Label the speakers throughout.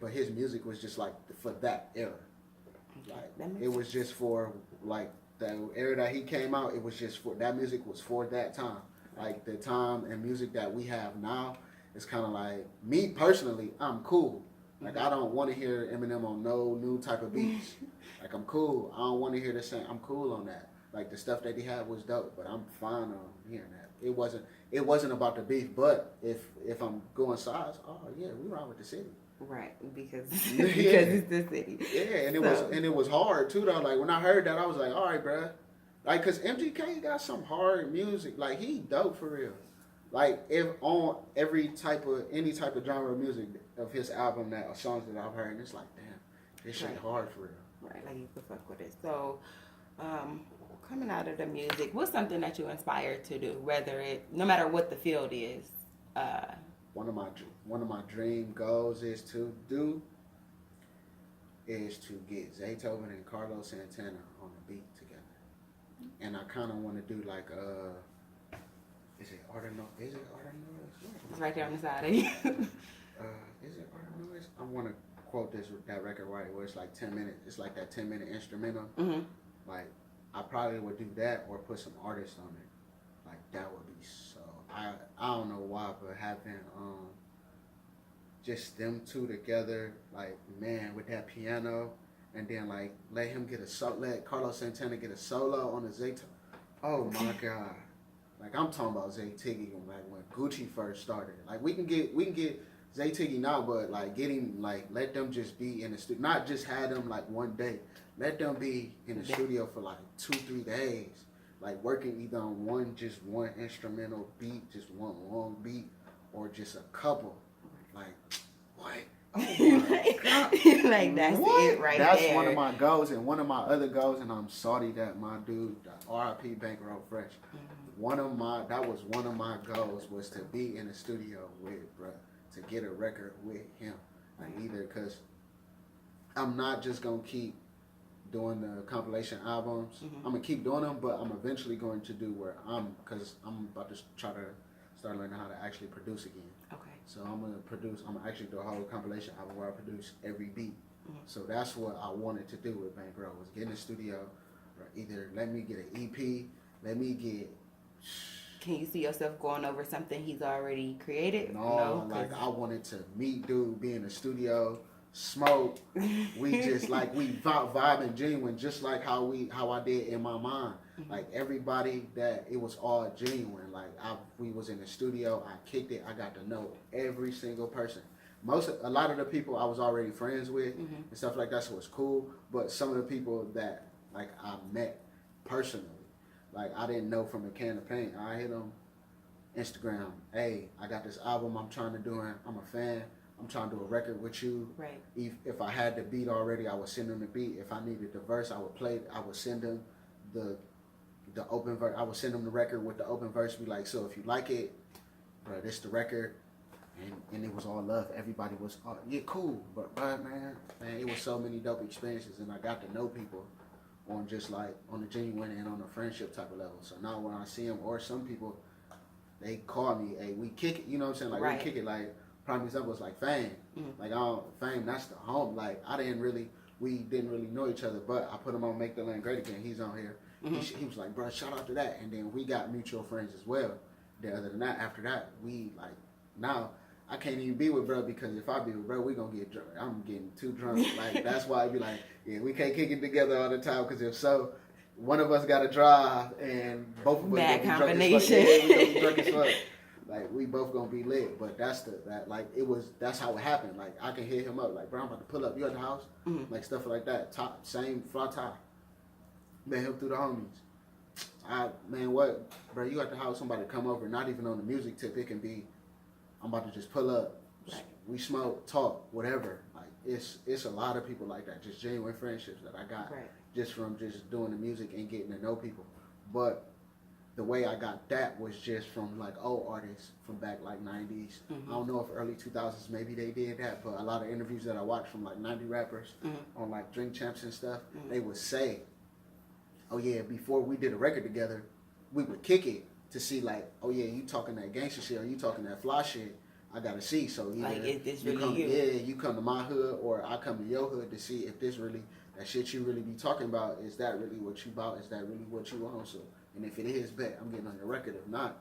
Speaker 1: but his music was just like for that era. Like
Speaker 2: That
Speaker 1: it
Speaker 2: makes
Speaker 1: was just for like the era that he came out. It was just for that music was for that time. Like the time and music that we have now, it's kind of like me personally. I'm cool. Like I don't want to hear Eminem on no new type of beats. Like I'm cool. I don't want to hear the same. I'm cool on that. Like the stuff that he had was dope, but I'm fine on hearing that. It wasn't about the beef, but if I'm going sides, oh yeah, we ride with the city.
Speaker 2: right because because
Speaker 1: Yeah,
Speaker 2: it's the city.
Speaker 1: yeah,
Speaker 2: So
Speaker 1: and it was hard too though. Like when I heard that, I was like, all right, bruh. Like, cause MGK got some hard music. Like he dope for real. Like if on every type of any type of genre of music of his album that or songs that I've heard, it's like, damn, this shit
Speaker 2: right,
Speaker 1: hard for real.
Speaker 2: right, like you could fuck with it. So um, coming out of the music, what's something that you inspired to do? Whether it, no matter what the field is. Uh,
Speaker 1: One of my dream goals is to get Zaytoven and Carlos Santana on a beat together, and I kind of want to do like is it Art of Noise? Is it Art of Noise?
Speaker 2: it's right there on the side of you.
Speaker 1: Is it Art of Noise? I want to quote that record right where it's like 10 minutes. It's like that 10-minute instrumental.
Speaker 2: Mm-hmm.
Speaker 1: Like I probably would do that or put some artists on it. Like that would be so. I don't know why, but having just them two together, like man, with that piano, and then like let Carlos Santana get a solo on the Zayto. Oh my god! Like I'm talking about Zay Tiggy like when Gucci first started. Like we can get Zay Tiggy now, but like getting like let them just be in the studio, not just have them like one day. Let them be in the studio for like 2-3 days, like working either on one instrumental beat, just one long beat, or just a couple. Like what? Oh my god!
Speaker 2: Like that's
Speaker 1: What?
Speaker 2: it right
Speaker 1: That's
Speaker 2: there.
Speaker 1: one of my goals, and one of my other goals, and I'm sorry that my dude, R.I.P. Bankroll Fresh, that was one of my goals was to be in the studio with, bruh, to get a record with him. Like either because I'm not just gonna keep doing the compilation albums. I'm gonna keep doing them, but I'm eventually going to do because I'm about to try to start learning how to actually produce again.
Speaker 2: Okay.
Speaker 1: So I'm gonna actually do a whole compilation album where I produce every beat. So that's what I wanted to do with Bankroll was get in the studio, or either let me get an EP, let me get.
Speaker 2: Can you see yourself going over something he's already created?
Speaker 1: No, like I wanted to meet dude, be in the studio, smoke. We just like we vibing genuine, just like how I did in my mind. Like everybody that it was all genuine. Like we was in the studio, I kicked it, I got to know every single person. A lot of the people I was already friends with and stuff like that, so it's cool. But some of the people that like I met personally, like I didn't know from a can of paint. I hit them Instagram. Hey, I got this album I'm trying to do. I'm a fan. I'm trying to do a record with you.
Speaker 2: Right.
Speaker 1: If I had the beat already, I would send them the beat. If I needed the verse, I would play it. I would send them the open verse. I would send them the record with the open verse. Be like, so if you like it, bro, this the record. And it was all love. Everybody was, yeah, cool. But man, it was so many dope experiences, and I got to know people on just like on a genuine and on a friendship type of level. So now when I see them, or some people, they call me, hey, we kick it. You know what I'm saying? Like
Speaker 2: Right.
Speaker 1: we kick it. Like prime example was like Fame. Like Fame, that's the home. Like we didn't really know each other, but I put him on Make the Land Great Again. He's on here. He was like, bro, shout out to that. And then we got mutual friends as well. Then other than that, after that, we like now. I can't even be with bro because if I be with bro, we gonna get drunk. I'm getting too drunk. Like that's why I be like, yeah, we can't kick it together all the time because if so, one of us got to drive and both of us
Speaker 2: Bad
Speaker 1: gonna
Speaker 2: combination.
Speaker 1: be drunk as fuck. Yeah, we gonna be drunk as fuck. Like we both gonna be lit. But that's how it happened. Like I can hit him up like, bro, I'm about to pull up. You at the house? Like stuff like that. Same fly tie. Met him through the homies. What, bro? You at the house? Somebody come over. Not even on the music tip. It can be. I'm about to just pull up.
Speaker 2: Right.
Speaker 1: We smoke, talk, whatever. Like it's a lot of people like that. Just genuine friendships that I got just from just doing the music and getting to know people. But the way I got that was just from like old artists from back like 90s. I don't know if early 2000s maybe they did that, but a lot of interviews that I watched from like 90 rappers on like Drink Champs and stuff, they would say, oh yeah, before we did a record together, we would kick it to see like, oh yeah, you talking that gangster shit or you talking that fly shit, I gotta see. So either
Speaker 2: like, is this
Speaker 1: you
Speaker 2: really
Speaker 1: come,
Speaker 2: you?
Speaker 1: yeah, you come to my hood, or I come to your hood to see if this really that shit you really be talking about. Is that really what you about? Is that really what you on? So, and if it is, bet I'm getting on your record. If not,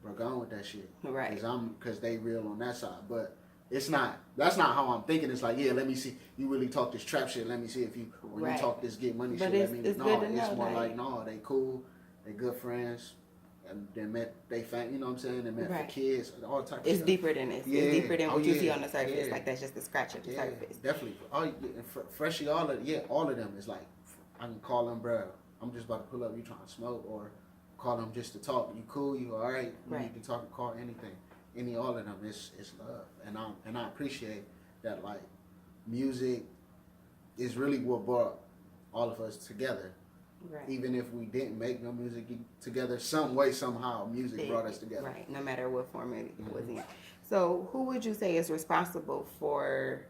Speaker 1: bro, go on with that shit.
Speaker 2: Right.
Speaker 1: Cause they real on that side, but. It's not. That's not how I'm thinking. It's like, yeah, let me see. You really talk this trap shit. Let me see if you when
Speaker 2: Right.
Speaker 1: you talk this get money
Speaker 2: But
Speaker 1: shit.
Speaker 2: it's-
Speaker 1: Let me.
Speaker 2: it's
Speaker 1: No,
Speaker 2: good to
Speaker 1: it's
Speaker 2: know,
Speaker 1: more
Speaker 2: like-
Speaker 1: like no, they cool, they good friends, and they met they fam. You know what I'm saying? They met
Speaker 2: Right.
Speaker 1: for kids, all type of
Speaker 2: It's
Speaker 1: stuff.
Speaker 2: deeper than this.
Speaker 1: Yeah.
Speaker 2: It's deeper than
Speaker 1: Oh,
Speaker 2: what you
Speaker 1: yeah.
Speaker 2: see on the surface.
Speaker 1: Yeah.
Speaker 2: Like, that's just a scratch of the
Speaker 1: Yeah,
Speaker 2: surface.
Speaker 1: definitely. Oh, yeah, and freshly all of them is like I can call them, bro. I'm just about to pull up. You trying to smoke or call them just to talk? You cool? You all right? You
Speaker 2: Right.
Speaker 1: need to talk. Call anything. All of them. It's love, and I appreciate that. Like music is really what brought all of us together.
Speaker 2: Right.
Speaker 1: Even if we didn't make no music together, some way somehow music brought us together.
Speaker 2: Right. No matter what form it was in. So, who would you say is responsible for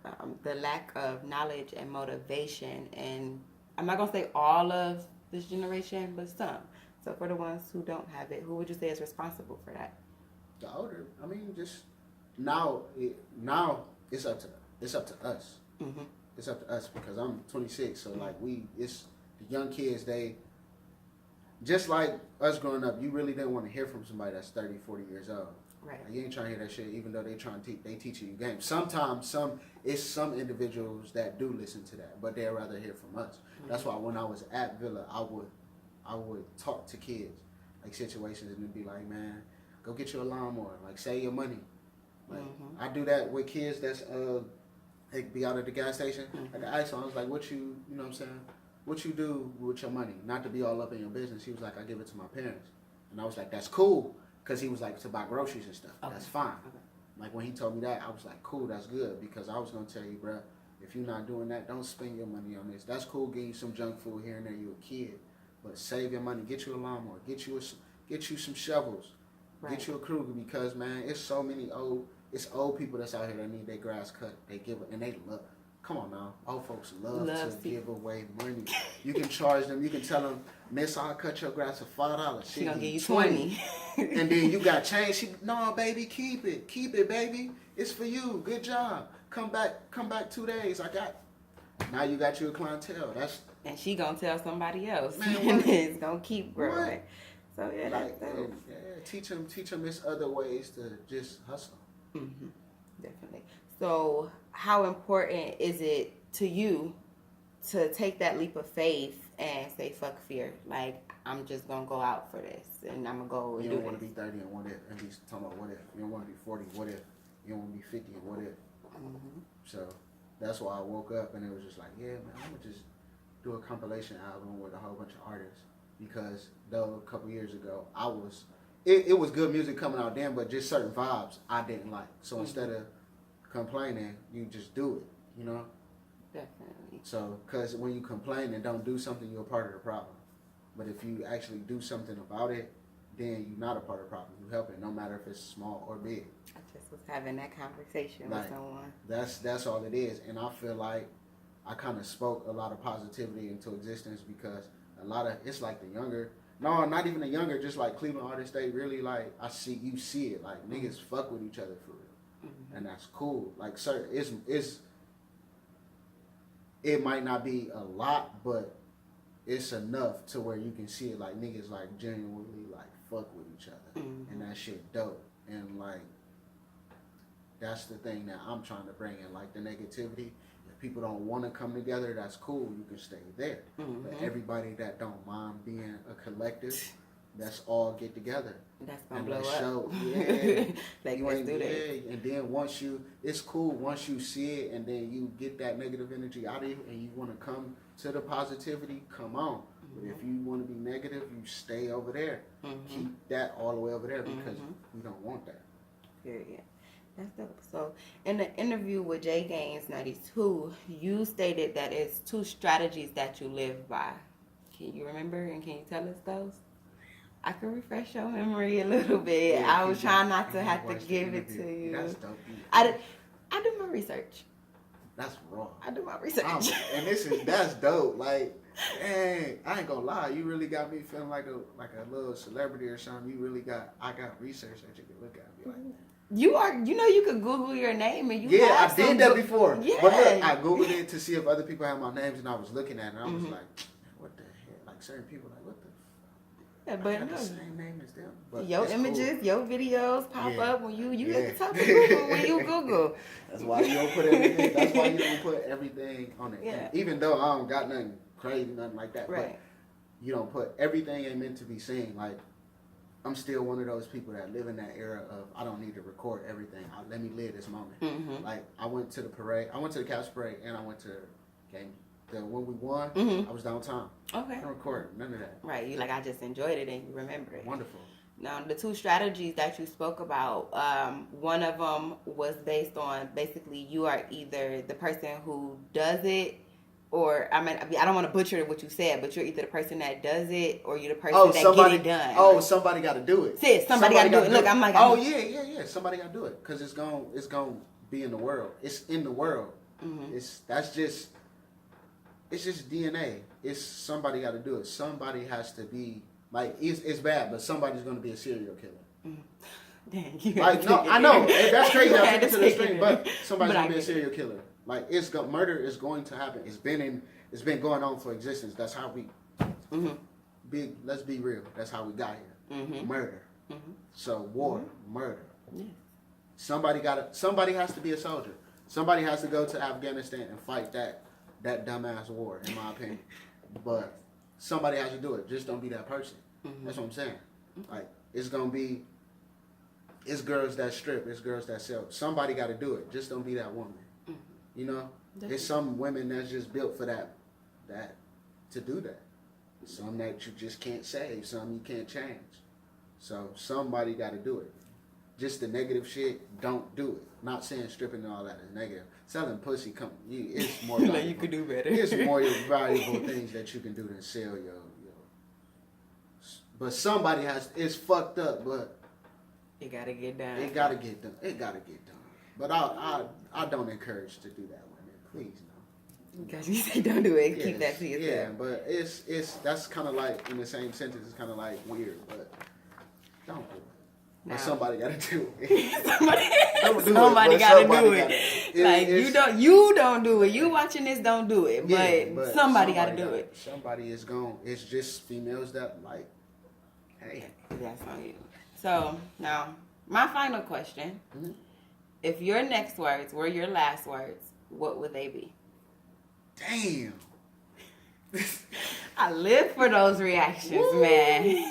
Speaker 2: the lack of knowledge and motivation? And I'm not gonna say all of this generation, but some. So, for the ones who don't have it, who would you say is responsible for that?
Speaker 1: The older, I mean, just now it's up to us.
Speaker 2: Mm-hmm.
Speaker 1: It's up to us because I'm 26, so like it's the young kids. They just like us growing up. You really didn't want to hear from somebody that's 30, 40 years old.
Speaker 2: Right.
Speaker 1: Like, you ain't trying to hear that shit, even though they trying to they teaching you games. Sometimes some individuals that do listen to that, but they'd rather hear from us.
Speaker 2: Mm-hmm.
Speaker 1: That's why when I was at Villa, I would talk to kids like situations and it'd be like, man, go get you a lawnmower, like save your money. Like I do that with kids that's they be out at the gas station. Like I asked him, I was like, what you know what I'm saying? What you do with your money? Not to be all up in your business. He was like, I give it to my parents. And I was like, that's cool. Because he was like, to buy groceries and stuff.
Speaker 2: Okay.
Speaker 1: That's fine.
Speaker 2: Okay.
Speaker 1: Like when he told me that, I was like, cool, that's good. Because I was going to tell you, bro, if you're not doing that, don't spend your money on this. That's cool getting you some junk food here and there. You're a kid. But save your money. Get you a lawnmower. Get you some shovels.
Speaker 2: Right.
Speaker 1: Get you a Kruger because, man, it's so many old people that's out here that need their grass cut. They give it, and they love. Come on now, old folks love to give away money. You can charge them. You can tell them, Miss, I'll cut your grass for $5.
Speaker 2: She gonna give you 20.
Speaker 1: And then you got change. No, baby, keep it, baby. It's for you. Good job. Come back 2 days. Now you got you a clientele.
Speaker 2: And she gonna tell somebody else.
Speaker 1: Man,
Speaker 2: and
Speaker 1: what?
Speaker 2: it's gonna keep growing.
Speaker 1: What?
Speaker 2: So yeah,
Speaker 1: like,
Speaker 2: that's dope.
Speaker 1: teach them this other ways to just hustle.
Speaker 2: Mm-hmm. Definitely. So, how important is it to you to take that leap of faith and say, fuck fear? Like, I'm just going to go out for this and I'm going to go and
Speaker 1: You
Speaker 2: do
Speaker 1: don't want to
Speaker 2: this.
Speaker 1: be 30 and what if, and be talking about what if. You don't want to be 40, what if. You don't want to be 50 and what if.
Speaker 2: Mm-hmm.
Speaker 1: So, that's why I woke up and it was just like, yeah, man, I'm going to just do a compilation album with a whole bunch of artists. Because, though, a couple years ago, it was good music coming out then, but just certain vibes I didn't like. So instead of complaining, you just do it, you know?
Speaker 2: Definitely.
Speaker 1: So, because when you complain and don't do something, you're a part of the problem. But if you actually do something about it, then you're not a part of the problem. You help it, no matter if it's small or big.
Speaker 2: I just was having that conversation
Speaker 1: Like,
Speaker 2: with someone.
Speaker 1: That's all it is. And I feel like I kind of spoke a lot of positivity into existence because it's like the younger, no, not even the younger, just like Cleveland artists, they really like, you see it, like niggas fuck with each other for real.
Speaker 2: Mm-hmm.
Speaker 1: And that's cool. Like, sir, it might not be a lot, but it's enough to where you can see it, like niggas like genuinely like fuck with each other.
Speaker 2: Mm-hmm.
Speaker 1: And that shit dope. And like, that's the thing that I'm trying to bring in, like the negativity. If people don't want to come together, that's cool. You can stay there.
Speaker 2: Mm-hmm.
Speaker 1: But everybody that don't mind being a collective, let's all get together.
Speaker 2: That's going
Speaker 1: And
Speaker 2: to blow
Speaker 1: let's
Speaker 2: up.
Speaker 1: show, yeah.
Speaker 2: Like,
Speaker 1: You
Speaker 2: let's
Speaker 1: ain't-
Speaker 2: do this.
Speaker 1: yeah, and then it's cool once you see it and then you get that negative energy out of you and you want to come to the positivity, come on. But if you want to be negative, you stay over there.
Speaker 2: Mm-hmm.
Speaker 1: Keep that all the way over there because we don't want that.
Speaker 2: Period. That's dope. So, in the interview with Jay Gaines 92, you stated that it's 2 strategies that you live by. Can you remember and can you tell us those? I can refresh your memory a little bit.
Speaker 1: Yeah,
Speaker 2: I was
Speaker 1: keep
Speaker 2: trying
Speaker 1: that.
Speaker 2: not to
Speaker 1: You
Speaker 2: have to
Speaker 1: watch the
Speaker 2: give it
Speaker 1: interview.
Speaker 2: to you.
Speaker 1: That's dope.
Speaker 2: I do my research.
Speaker 1: That's raw.
Speaker 2: I do my research.
Speaker 1: And that's dope. Like, dang, I ain't gonna lie. You really got me feeling like a little celebrity or something. I got research that you can look at and be like,
Speaker 2: You know, you could Google your name and you
Speaker 1: Yeah,
Speaker 2: have
Speaker 1: I did
Speaker 2: some
Speaker 1: that before.
Speaker 2: Yeah.
Speaker 1: But look, I Googled it to see if other people had my names, and I was looking at it, and I was like, what the hell? Like, certain people, like, what the
Speaker 2: Yeah,
Speaker 1: I
Speaker 2: but
Speaker 1: got
Speaker 2: no.
Speaker 1: the same name as them. But
Speaker 2: Your
Speaker 1: it's
Speaker 2: images,
Speaker 1: cool.
Speaker 2: your videos pop
Speaker 1: Yeah.
Speaker 2: up when you
Speaker 1: Yeah.
Speaker 2: at the top of Google when you Google.
Speaker 1: That's why you don't put everything. That's why you don't put everything on it.
Speaker 2: Yeah.
Speaker 1: Even though I don't got nothing crazy, nothing like that.
Speaker 2: Right.
Speaker 1: But you don't put everything ain't meant to be seen. Like, I'm still one of those people that live in that era of I don't need to record everything. Let me live this moment.
Speaker 2: Mm-hmm.
Speaker 1: Like, I went to the parade. I went to the Caps parade, and I went to game. When we won,
Speaker 2: Mhm.
Speaker 1: I was downtown.
Speaker 2: Okay.
Speaker 1: I don't record none of that.
Speaker 2: Right. You like, I just enjoyed it and you remember it.
Speaker 1: Wonderful.
Speaker 2: Now, the two strategies that you spoke about, one of them was based on basically you are either the person who does it, or I don't want to butcher what you said, but you're either the person that does it or you're the person that get it done.
Speaker 1: Oh, somebody got to do it.
Speaker 2: Sis, somebody got to do it. Look, I'm like,
Speaker 1: oh yeah. Somebody got to do it because it's going be in the world. It's in the world.
Speaker 2: Mm-hmm.
Speaker 1: It's just DNA. It's somebody got to do it. Somebody has to be like it's bad, but somebody's going to be a serial killer.
Speaker 2: Dang, you
Speaker 1: Like no, I know that's crazy.
Speaker 2: You
Speaker 1: I
Speaker 2: had
Speaker 1: took it
Speaker 2: to
Speaker 1: to the
Speaker 2: take
Speaker 1: extreme,
Speaker 2: it.
Speaker 1: but somebody's
Speaker 2: But I
Speaker 1: going to be a
Speaker 2: get it.
Speaker 1: serial killer. Like murder is going to happen. It's been going on for existence. That's how we let's be real. That's how we got here.
Speaker 2: Mm-hmm.
Speaker 1: Murder.
Speaker 2: Mm-hmm.
Speaker 1: So war, murder.
Speaker 2: Yeah.
Speaker 1: Somebody has to be a soldier. Somebody has to go to Afghanistan and fight that dumbass war, in my opinion. But somebody has to do it. Just don't be that person. That's what I'm saying. Like it's girls that strip, it's girls that sell. Somebody got to do it. Just don't be that woman. You know, there's some women that's just built for that to do that. Some that you just can't save. Some you can't change. So somebody got to do it. Just the negative shit, don't do it. Not saying stripping and all that is negative. Selling pussy, it's more
Speaker 2: You know,
Speaker 1: valuable.
Speaker 2: you could do better.
Speaker 1: It's more valuable things that you can do than sell your. But somebody it's fucked up, but
Speaker 2: It gotta get done.
Speaker 1: it gotta get done. It gotta get done. But I don't encourage to do that, women. Please no.
Speaker 2: Because you say don't do it. Keep
Speaker 1: Yes,
Speaker 2: that to yourself.
Speaker 1: Yeah, but it's that's kind of like in the same sentence. It's kind of like weird, but don't do it.
Speaker 2: No.
Speaker 1: But somebody gotta do it.
Speaker 2: somebody
Speaker 1: Don't do it,
Speaker 2: somebody
Speaker 1: but
Speaker 2: gotta
Speaker 1: somebody
Speaker 2: do it.
Speaker 1: gotta-
Speaker 2: Like you don't do it. You watching this don't do it.
Speaker 1: Yeah,
Speaker 2: but somebody gotta do it.
Speaker 1: Somebody is gone. It's just females that like, hey.
Speaker 2: That's on you. So now my final question:
Speaker 1: Mhm.
Speaker 2: if your next words were your last words, what would they be?
Speaker 1: Damn.
Speaker 2: I live for those reactions,
Speaker 1: Woo.
Speaker 2: man.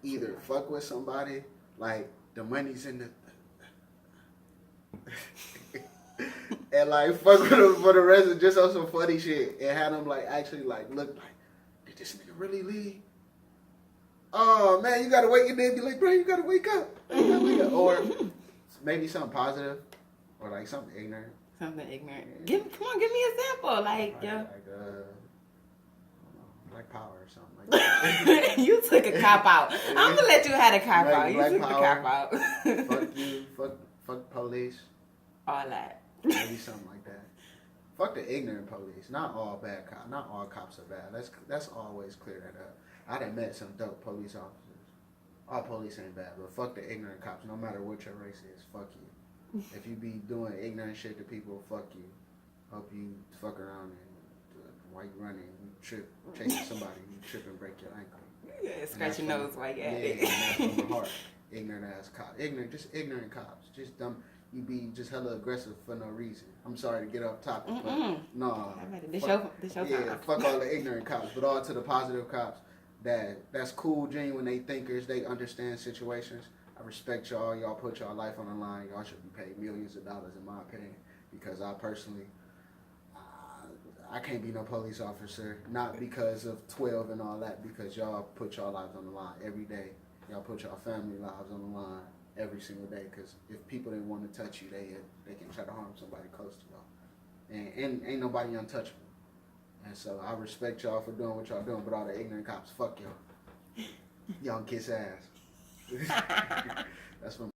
Speaker 1: Either fuck with somebody, like the money's in the and like fuck with them for the rest of just on some funny shit and have them like actually like look like, did this nigga really leave? Oh man, you gotta wake and then be like, bro, you gotta wake up. You gotta wake up. Or maybe something positive or like something ignorant.
Speaker 2: Something ignorant. Come on, give me an example. Like, yo.
Speaker 1: Like power or something like that.
Speaker 2: You took a cop out. I'm gonna let you have a cop out. You
Speaker 1: Black
Speaker 2: took the
Speaker 1: power.
Speaker 2: cop out.
Speaker 1: Fuck you, fuck police.
Speaker 2: All that.
Speaker 1: Maybe something like that. Fuck the ignorant police. Not all bad cops. Not all cops are bad. That's always clear that up. I done met some dope police officers. All police ain't bad, but fuck the ignorant cops. No matter what your race is, fuck you. If you be doing ignorant shit to people, fuck you. Hope you fuck around and while you running, you trip, chasing somebody, you trip and break your ankle.
Speaker 2: Yeah, scratch your nose while you're at
Speaker 1: Yeah,
Speaker 2: it.
Speaker 1: and that's from the heart. Ignorant ass cops. Ignorant cops. Just dumb. You be just hella aggressive for no reason. I'm sorry to get off topic, but no.
Speaker 2: This your
Speaker 1: Yeah,
Speaker 2: time.
Speaker 1: fuck all the ignorant cops, but all to the positive cops. That's cool, genuine. They thinkers. They understand situations. I respect y'all. Y'all put y'all life on the line. Y'all should be paid millions of dollars, in my opinion, because I personally, I can't be no police officer. Not because of 12 and all that, because y'all put y'all lives on the line every day. Y'all put y'all family lives on the line every single day. Because if people didn't want to touch you, they can try to harm somebody close to y'all. And ain't nobody untouchable. And so I respect y'all for doing what y'all doing, but all the ignorant cops, fuck y'all. Y'all kiss ass. That's from